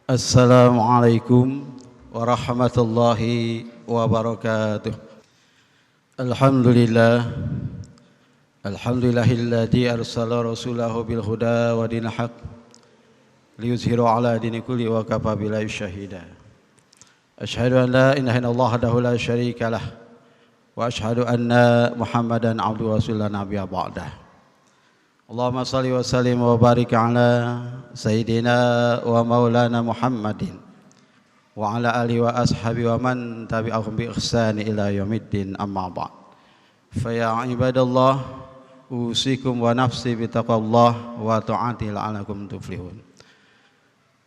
Assalamualaikum warahmatullahi wabarakatuh. Alhamdulillah. Alhamdulillahilladzi arsala rasulahu bil huda wa dinil haq liyuzhiru ala dini kulli wa kafa billahi syahida. Asyhadu an la ilaha illallah wahdahu la syarika lah wa asyhadu anna Muhammadan abduhu wa rasuluhu nabiyya ba'dah. Allahumma salli wa sallim wa barik ala sayyidina wa maulana Muhammadin wa ala alihi wa ashabi wa man tabi'ahum bi ihsani ila yaumiddin, amma ba'd. Fa ya ibadallah, usikum wa nafsi bi taqwallah wa ta'ati la'alakum tuflihun.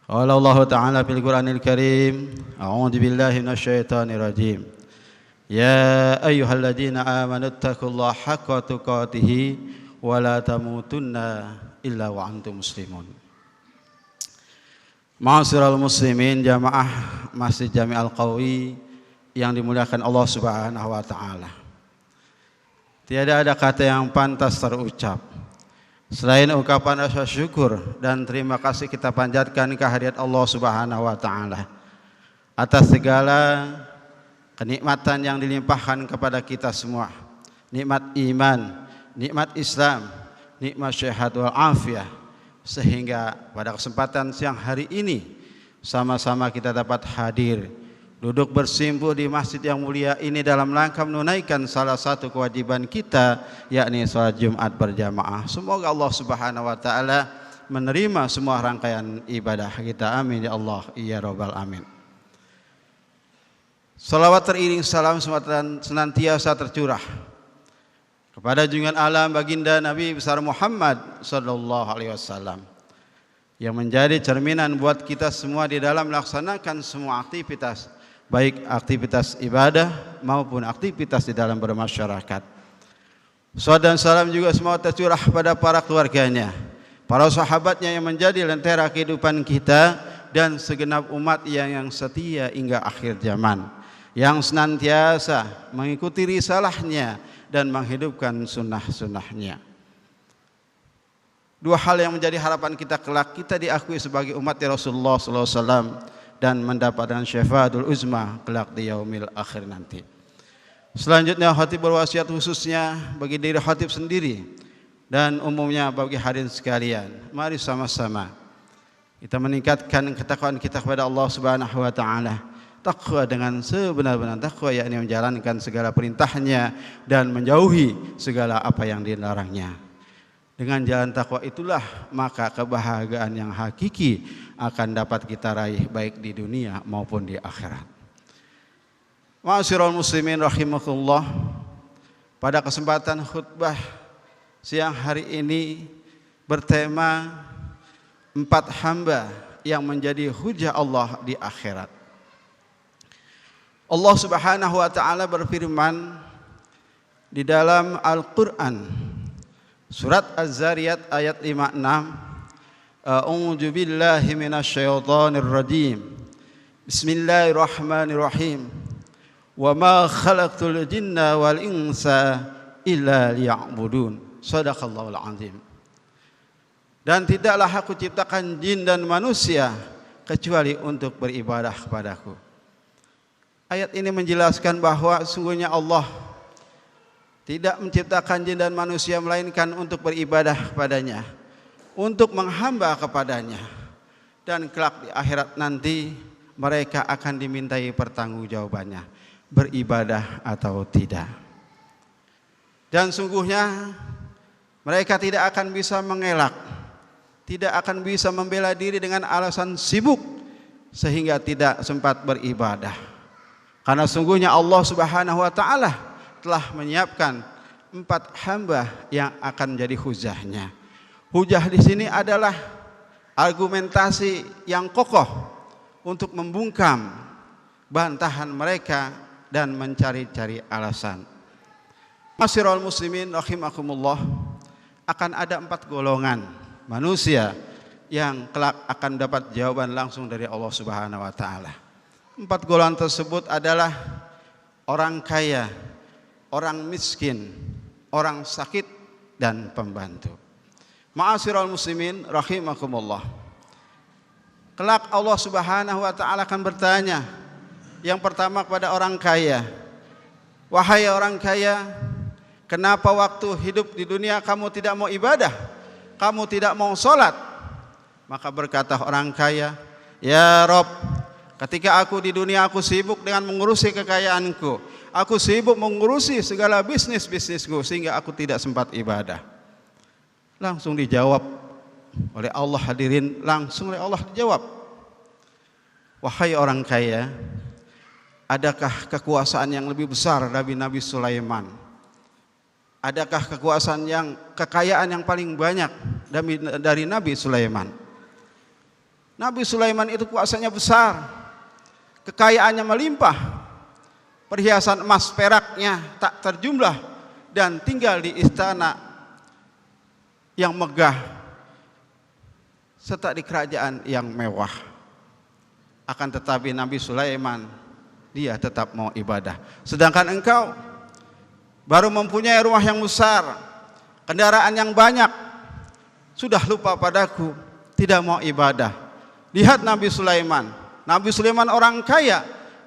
Qala Allah ta'ala fil Qur'anil Karim, a'udzu billahi minasyaitonir rajim. Ya ayyuhalladzina amanu taqullaha haqqa tuqatih wala tamutunna illa wa antum muslimun. Ma'asyiral muslimin, jamaah Masjid Jami Al-Qawi yang dimuliakan Allah Subhanahu wa taala. Tiada ada kata yang pantas terucap selain ucapan rasa syukur dan terima kasih kita panjatkan kehadirat Allah Subhanahu wa taala atas segala kenikmatan yang dilimpahkan kepada kita semua. Nikmat iman, nikmat Islam, nikmat sehat wal afiah, sehingga pada kesempatan siang hari ini sama-sama kita dapat hadir duduk bersimpuh di masjid yang mulia ini dalam rangka menunaikan salah satu kewajiban kita, yakni salat Jumat berjamaah. Semoga Allah Subhanahu wa taala menerima semua rangkaian ibadah kita, amin ya Allah ya rabbal amin. Salawat teriring salam senantiasa tercurah kepada junjungan alam baginda Nabi besar Muhammad sallallahu alaihi wasallam yang menjadi cerminan buat kita semua di dalam melaksanakan semua aktivitas, baik aktivitas ibadah maupun aktivitas di dalam bermasyarakat. Salawat dan salam juga semua tercurah pada para keluarganya, para sahabatnya yang menjadi lentera kehidupan kita, dan segenap umat yang setia hingga akhir zaman, yang senantiasa mengikuti risalahnya dan menghidupkan sunnah-sunnahnya. Dua hal yang menjadi harapan kita kelak, kita diakui sebagai umat Rasulullah SAW dan mendapatkan syafaatul uzma kelak di yaumil akhir nanti. Selanjutnya khatib berwasiat khususnya bagi diri khatib sendiri dan umumnya bagi hadirin sekalian. Mari sama-sama kita meningkatkan ketakwaan kita kepada Allah Subhanahu wa taala. Takwa dengan sebenar-benar takwa, yakni menjalankan segala perintahnya dan menjauhi segala apa yang dilarangnya. Dengan jalan takwa itulah maka kebahagiaan yang hakiki akan dapat kita raih baik di dunia maupun di akhirat. Ma'asyiral muslimin rahimakumullah, pada kesempatan khutbah siang hari ini bertema 4 hamba yang menjadi hujah Allah di akhirat. Allah Subhanahu wa taala berfirman di dalam Al-Qur'an surat Az-Zariyat ayat 56, A'udzu billahi minasyaitonir rajim. Bismillahirrahmanirrahim. Wa ma khalaqtul jinna wal insa illa liya'budun. Shadaqallahul azim. Dan tidaklah aku ciptakan jin dan manusia kecuali untuk beribadah kepadaku. Ayat ini menjelaskan bahwa sungguhnya Allah tidak menciptakan jin dan manusia melainkan untuk beribadah kepadanya, untuk menghamba kepadanya, dan kelak di akhirat nanti mereka akan dimintai pertanggungjawabannya, beribadah atau tidak. Dan sungguhnya mereka tidak akan bisa mengelak, tidak akan bisa membela diri dengan alasan sibuk sehingga tidak sempat beribadah. Karena sungguhnya Allah Subhanahu wa taala telah menyiapkan 4 hamba yang akan menjadi hujahnya. Hujah di sini adalah argumentasi yang kokoh untuk membungkam bantahan mereka dan mencari-cari alasan. Ma'asyiral muslimin rahimakumullah, akan ada 4 golongan manusia yang kelak akan dapat jawaban langsung dari Allah Subhanahu wa taala. 4 golongan tersebut adalah orang kaya, orang miskin, orang sakit, dan pembantu. Ma'asyiral muslimin rahimakumullah, Kelak Allah Subhanahu wa taala akan bertanya yang pertama kepada orang kaya, wahai orang kaya, kenapa waktu hidup di dunia kamu tidak mau ibadah, kamu tidak mau sholat? Maka berkata orang kaya, ya Rob, ketika aku di dunia aku sibuk dengan mengurusi kekayaanku, aku sibuk mengurusi segala bisnisku sehingga aku tidak sempat ibadah. Langsung dijawab oleh Allah, hadirin, langsung oleh Allah dijawab, wahai orang kaya, adakah kekuasaan yang lebih besar dari Nabi Sulaiman? Adakah kekayaan yang paling banyak dari Nabi Sulaiman? Nabi Sulaiman itu kuasanya besar, kekayaannya melimpah, perhiasan emas peraknya tak terjumlah, dan tinggal di istana yang megah serta di kerajaan yang mewah. Akan tetapi Nabi Sulaiman, dia tetap mau ibadah. Sedangkan engkau baru mempunyai rumah yang besar, kendaraan yang banyak, sudah lupa padaku, tidak mau ibadah. Lihat Nabi Sulaiman. Nabi Sulaiman orang kaya,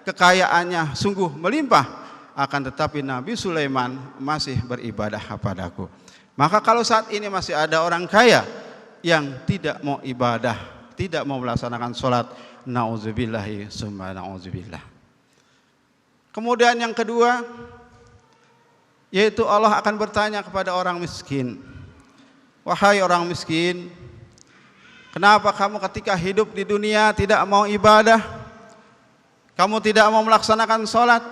kekayaannya sungguh melimpah, akan tetapi Nabi Sulaiman masih beribadah padaku. Maka kalau saat ini masih ada orang kaya yang tidak mau ibadah, tidak mau melaksanakan sholat, na'udzubillahi summa na'udzubillah. Kemudian yang kedua, yaitu Allah akan bertanya kepada orang miskin, wahai orang miskin, kenapa kamu ketika hidup di dunia tidak mau ibadah, kamu tidak mau melaksanakan sholat,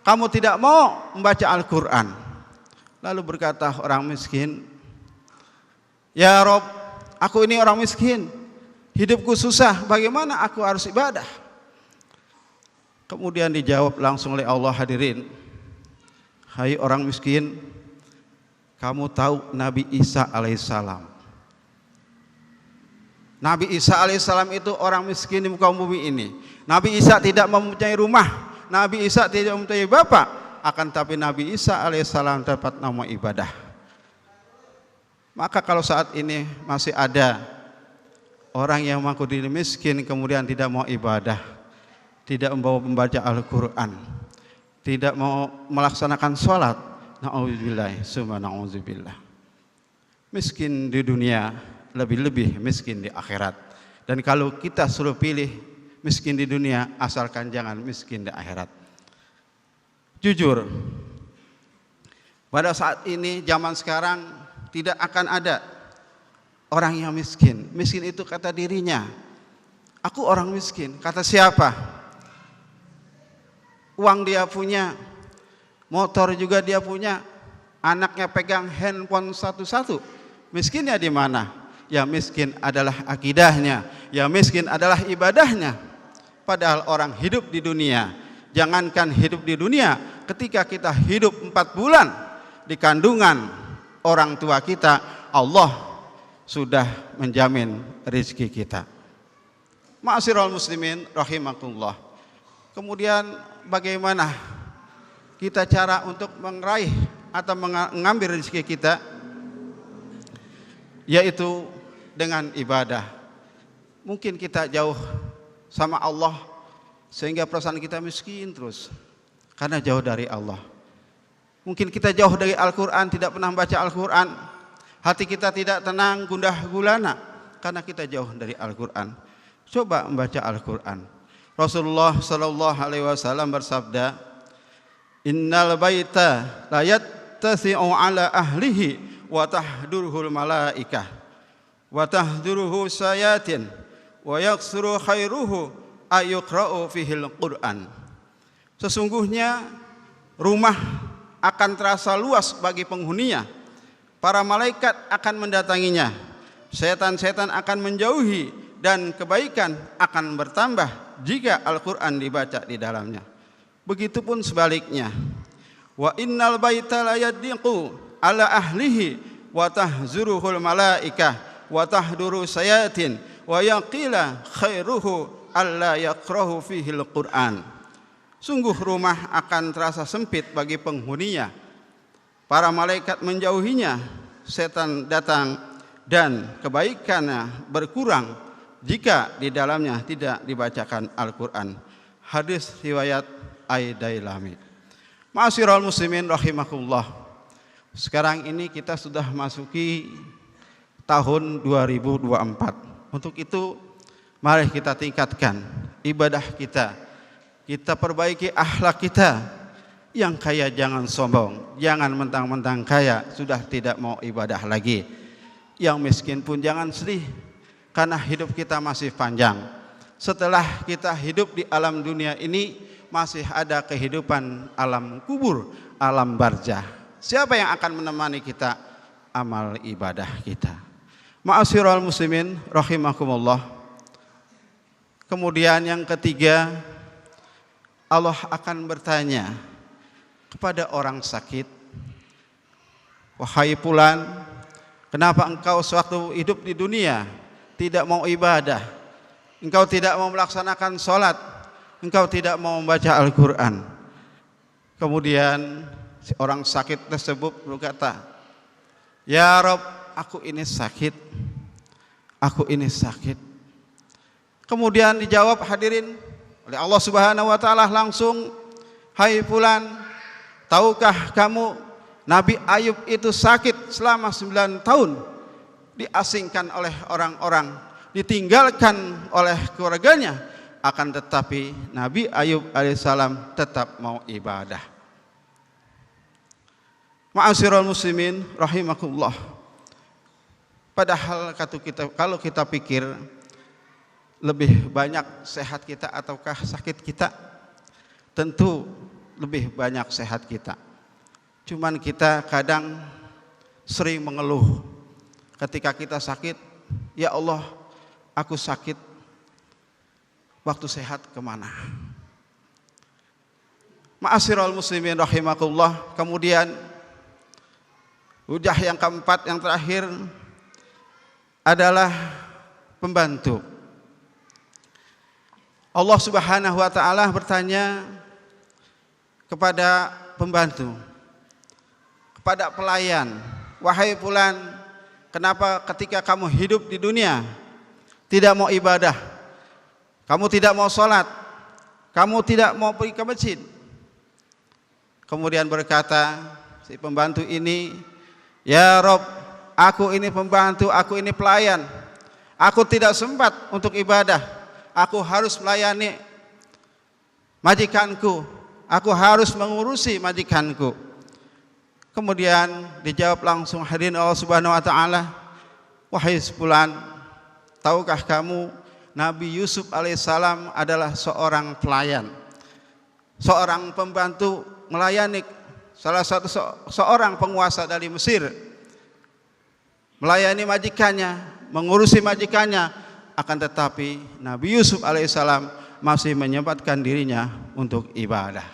kamu tidak mau membaca Al-Quran? Lalu berkata orang miskin, ya Rob, aku ini orang miskin, hidupku susah, bagaimana aku harus ibadah? Kemudian dijawab langsung oleh Allah, hadirin, hai orang miskin, kamu tahu Nabi Isa alaihissalam? Nabi Isa alaihissalam itu orang miskin di muka bumi ini. Nabi Isa tidak mempunyai rumah, Nabi Isa tidak mempunyai bapak, akan tapi Nabi Isa alaihissalam dapat nama ibadah. Maka kalau saat ini masih ada orang yang mengaku diri miskin kemudian tidak mau ibadah, tidak mau membaca Al-Quran, tidak mau melaksanakan sholat, na'udzubillah summa na'udzubillah. Miskin di dunia, lebih-lebih miskin di akhirat. Dan kalau kita suruh pilih miskin di dunia, asalkan jangan miskin di akhirat. Jujur, pada saat ini zaman sekarang tidak akan ada orang yang miskin. Miskin itu kata dirinya, aku orang miskin. Kata siapa? Uang dia punya, motor juga dia punya, anaknya pegang handphone satu-satu. Miskinnya di mana? Ya miskin adalah akidahnya, ya miskin adalah ibadahnya. Padahal orang hidup di dunia, jangankan hidup di dunia, ketika kita hidup 4 bulan di kandungan orang tua kita, Allah sudah menjamin rezeki kita. Ma'asyiral muslimin rahimakumullah. Kemudian bagaimana kita cara untuk meraih atau mengambil rezeki kita? Yaitu dengan ibadah. Mungkin kita jauh sama Allah sehingga perasaan kita miskin terus karena jauh dari Allah. Mungkin kita jauh dari Al-Quran, tidak pernah baca Al-Quran, hati kita tidak tenang, gundah gulana karena kita jauh dari Al-Quran. Coba membaca Al-Quran. Rasulullah sallallahu alaihi wasallam bersabda, innal baita la yattasi'u ala ahlihi wa tahduruhul malaikah wa tahduruhu sayatin wa yaksuru khairuhu ayuqra'u fihil Qur'an. Sesungguhnya rumah akan terasa luas bagi penghuninya, para malaikat akan mendatanginya, setan-setan akan menjauhi, dan kebaikan akan bertambah jika Al-Quran dibaca di dalamnya. Begitupun sebaliknya, wa innal baita la yaddiqu ala ahlihi wa tahzuruhul malaikah wa tahduru sayatin wa yaqila khairuhu alla yaqrahu fihil Qur'an. Sungguh rumah akan terasa sempit bagi penghuninya, para malaikat menjauhinya, setan datang, dan kebaikannya berkurang jika di dalamnya tidak dibacakan Al-Quran. Hadis riwayat Ad-Dailami. Ma'asyiral muslimin rahimakumullah. Sekarang ini kita sudah masuki tahun 2024. Untuk itu mari kita tingkatkan ibadah kita. Kita perbaiki akhlak kita. Yang kaya jangan sombong, jangan mentang-mentang kaya sudah tidak mau ibadah lagi. Yang miskin pun jangan sedih, karena hidup kita masih panjang. Setelah kita hidup di alam dunia ini, masih ada kehidupan alam kubur, alam barzah. Siapa yang akan menemani kita? Amal ibadah kita. Ma'asyiral muslimin rahimakumullah. Kemudian yang ketiga, Allah akan bertanya kepada orang sakit, wahai fulan, kenapa engkau sewaktu hidup di dunia tidak mau ibadah, engkau tidak mau melaksanakan sholat, engkau tidak mau membaca Al-Quran. Kemudian si orang sakit tersebut berkata, ya Rob, aku ini sakit, aku ini sakit. Kemudian dijawab hadirin oleh Allah Subhanahu wa taala langsung, hai fulan, tahukah kamu Nabi Ayub itu sakit selama 9 tahun, diasingkan oleh orang-orang, ditinggalkan oleh keluarganya, akan tetapi Nabi Ayub alaihissalam tetap mau ibadah. Ma'asyiral muslimin rahimakumullah. Padahal kalau kita pikir lebih banyak sehat kita ataukah sakit kita, tentu lebih banyak sehat kita. Cuman kita kadang sering mengeluh ketika kita sakit, ya Allah, aku sakit, waktu sehat kemana? Ma'asyiral muslimin rahimakumullah. Kemudian hujah yang keempat, yang terakhir adalah pembantu. Allah Subhanahu wa taala bertanya kepada pembantu, kepada pelayan, wahai fulan, kenapa ketika kamu hidup di dunia tidak mau ibadah, kamu tidak mau sholat, kamu tidak mau pergi ke masjid? Kemudian berkata si pembantu ini, ya Rob, aku ini pembantu, aku ini pelayan, aku tidak sempat untuk ibadah. Aku harus melayani majikanku, aku harus mengurusi majikanku. Kemudian dijawab langsung hadirin Allah Subhanahu wa taala, wahai fulan, tahukah kamu Nabi Yusuf alaihissalam adalah seorang pelayan, seorang pembantu melayani salah satu seorang penguasa dari Mesir, melayani majikannya, mengurusi majikannya. Akan tetapi Nabi Yusuf alaihissalam masih menyempatkan dirinya untuk ibadah.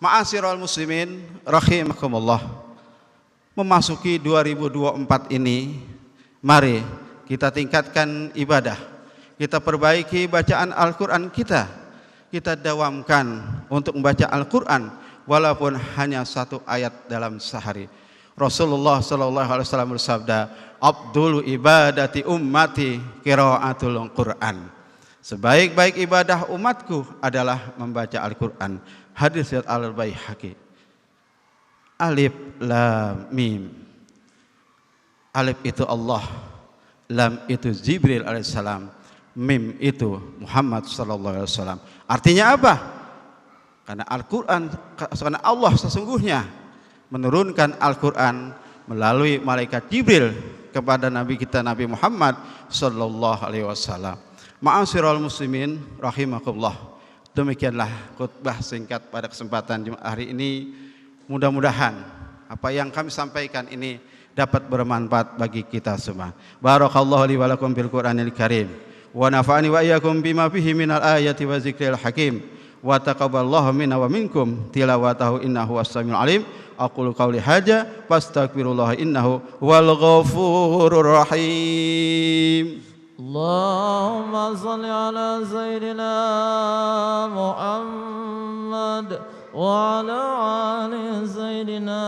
Ma'asyiral muslimin rahimakumullah. Memasuki 2024 ini, mari kita tingkatkan ibadah, kita perbaiki bacaan Al-Quran kita, kita dawamkan untuk membaca Al-Quran walaupun hanya 1 ayat dalam sehari. Rasulullah sallallahu alaihi wasallam bersabda, "Abdul ibadati ummati qiraatul Qur'an." Sebaik-baik ibadah umatku adalah membaca Al-Qur'an. Hadis riwayat Al-Baihaqi. Alif lam mim. Alif itu Allah, lam itu Jibril alaihissalam, mim itu Muhammad sallallahu alaihi wasallam. Artinya apa? Karena Al-Qur'an, karena Allah sesungguhnya menurunkan Al-Quran melalui malaikat Jibril kepada Nabi kita Nabi Muhammad sallallahu alaihi wasallam. Ma'asyiral muslimin rahimakumullah. Demikianlah khutbah singkat pada kesempatan Jumat hari ini. Mudah-mudahan apa yang kami sampaikan ini dapat bermanfaat bagi kita semua. Barakallahu li wa lakum bil Qur'anil Karim wa nafa'ani wa iyyakum bima fihi minal ayati wa zikril hakim. Wa taqabbalallahu minna wa minkum tilawatahu innahu was-sami'ul alim. Aqulu qawli hadza fastaghfirullah innahu wal ghafurur rahim. Allahumma shalli ala sayyidina Muhammad wa ala ali sayyidina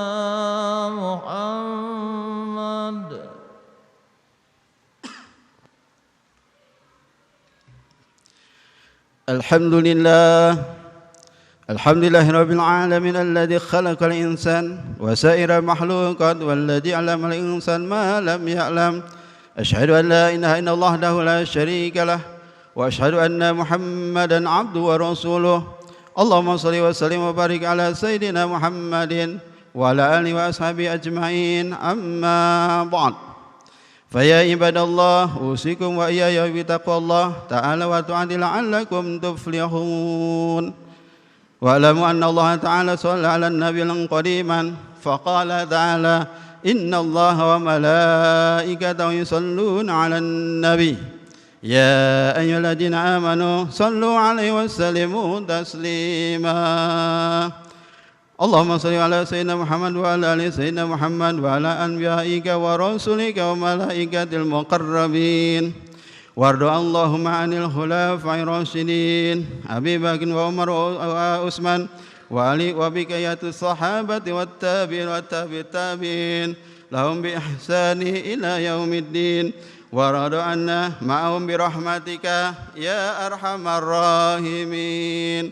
Muhammad. الحمد لله الحمد لله رب العالمين الذي خلق الإنسان وسائر المخلوقات والذي علم الإنسان ما لم يعلم أشهد أن لا إله إلا الله وحده لا شريك له وأشهد أن محمدا عبده ورسوله اللهم صل وسلم وبارك على سيدنا محمد وعلى آله وأصحابه أجمعين أما بعد فيا عباد الله أوصيكم وإياي بتقوى الله تعالى وطاعته لعلكم تفلحون واعلموا أن الله تعالى صلى على النبي قديما فقال تعالى إن الله وملائكته يصلون على النبي يا أيها الذين آمنوا صلوا عليه وسلموا تسليما اللهم صل على سيدنا محمد وعلى آل سيدنا محمد وعلى أنبيائك ورسلك وملائكة المقربين وارض اللهم عن الخلفاء الراشدين أبي بكر وعمر وعثمان وعلي وبقية الصحابة والتابعين والتابعين لهم بإحسان إلى يوم الدين وارض عنا معهم برحمتك يا أرحم الراحمين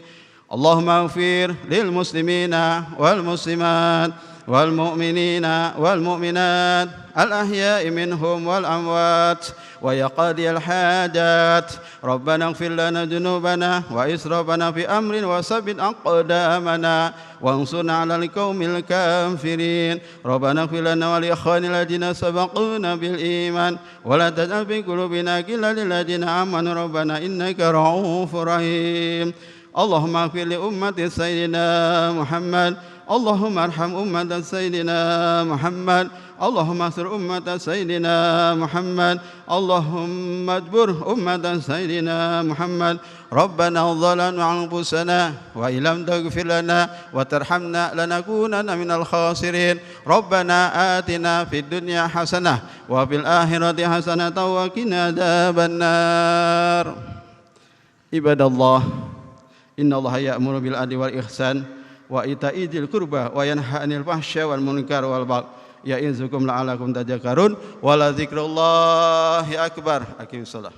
اللهم اغفر للمسلمين والمسلمات والمؤمنين والمؤمنات الأحياء منهم والأموات ويا قاضي الحاجات ربنا اغفر لنا ذنوبنا وإسرافنا في أمر وثبت أقدامنا وانصرنا على القوم الكافرين ربنا اغفر لنا ولإخواننا الذين سبقونا بالإيمان ولا تجعل في قلوبنا غلا للذين آمنوا ربنا إنك رؤوف رحيم اللهم اغفر لأمة سيدنا محمد اللهم ارحم أمة سيدنا محمد اللهم استر أمة سيدنا محمد اللهم اجبر أمة سيدنا محمد ربنا ظلمنا أنفسنا وإن لم تغفر لنا وترحمنا لنكونن من الخاسرين ربنا آتنا في الدنيا حسنة وفي الآخرة حسنة وقنا عذاب النار عباد الله إن الله يأمر بالعدل والإحسان وإيتاء ذي القربى وينهى عن الفحشاء والمنكر والبغي يعظكم لعلكم تذكرون ولذكر الله أكبر. أقم الصلاة.